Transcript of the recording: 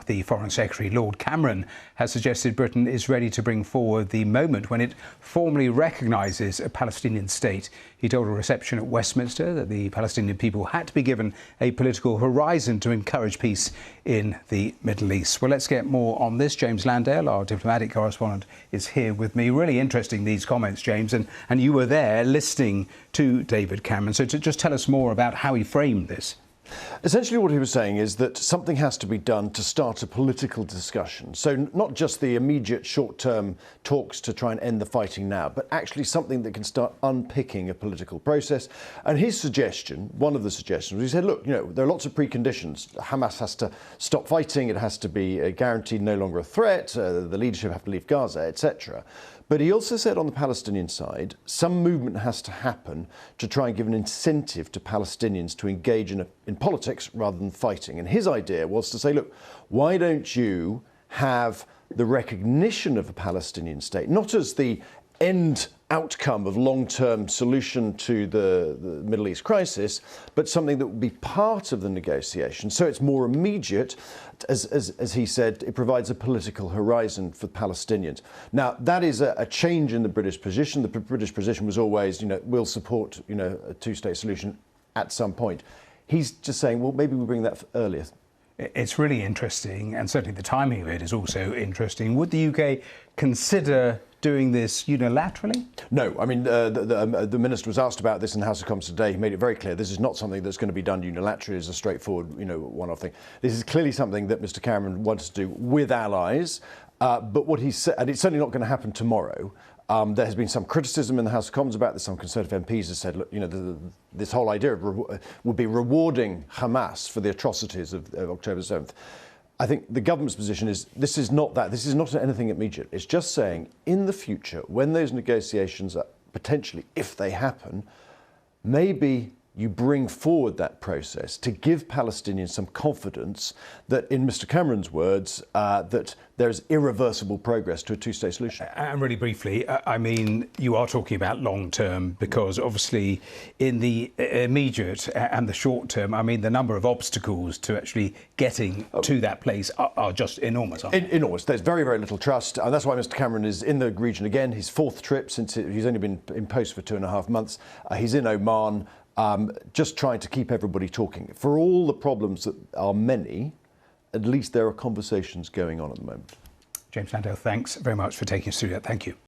The Foreign Secretary, Lord Cameron, has suggested Britain is ready to bring forward the moment when it formally recognises a Palestinian state. He told a reception at Westminster that the Palestinian people had to be given a political horizon to encourage peace in the Middle East. Well, let's get more on this. James Landale, our diplomatic correspondent, is here with me. Really interesting, these comments, James, and you were there listening to David Cameron. So just tell us more about how he framed this. Essentially what he was saying is that something has to be done to start a political discussion. So not just the immediate short-term talks to try and end the fighting now, but actually something that can start unpicking a political process. And his suggestion, one of the suggestions, he said, look, there are lots of preconditions. Hamas has to stop fighting, it has to be guaranteed no longer a threat, the leadership have to leave Gaza, etc. But he also said on the Palestinian side, some movement has to happen to try and give an incentive to Palestinians to engage in politics rather than fighting. And his idea was to say, look, why don't you have the recognition of a Palestinian state, not as the end outcome of long-term solution to the Middle East crisis, but something that would be part of the negotiation. So it's more immediate. As he said, it provides a political horizon for Palestinians. Now, that is a change in the British position. The British position was always, we'll support, a two-state solution at some point. He's just saying, well, maybe we bring that earlier. It's really interesting, and certainly the timing of it is also interesting. Would the UK consider doing this unilaterally? No. I mean, the Minister was asked about this in the House of Commons today. He made it very clear this is not something that's going to be done unilaterally as a straightforward, one-off thing. This is clearly something that Mr Cameron wants to do with allies. But what he said, and it's certainly not going to happen tomorrow. There has been some criticism in the House of Commons about this. Some Conservative MPs have said, look, this whole idea would be rewarding Hamas for the atrocities of October 7th. I think the government's position is this is not that. This is not anything immediate. It's just saying in the future, when those negotiations are potentially, if they happen, maybe you bring forward that process to give Palestinians some confidence that, in Mr Cameron's words, that there's irreversible progress to a two-state solution. And really briefly, I mean, you are talking about long-term because obviously in the immediate and the short-term, I mean, the number of obstacles to actually getting to that place are just enormous, aren't they? Enormous. There's very, very little trust. And that's why Mr Cameron is in the region again. His fourth trip since he's only been in post for 2.5 months. He's in Oman. Just trying to keep everybody talking. For all the problems that are many, at least there are conversations going on at the moment. James Landale, thanks very much for taking us through that. Thank you.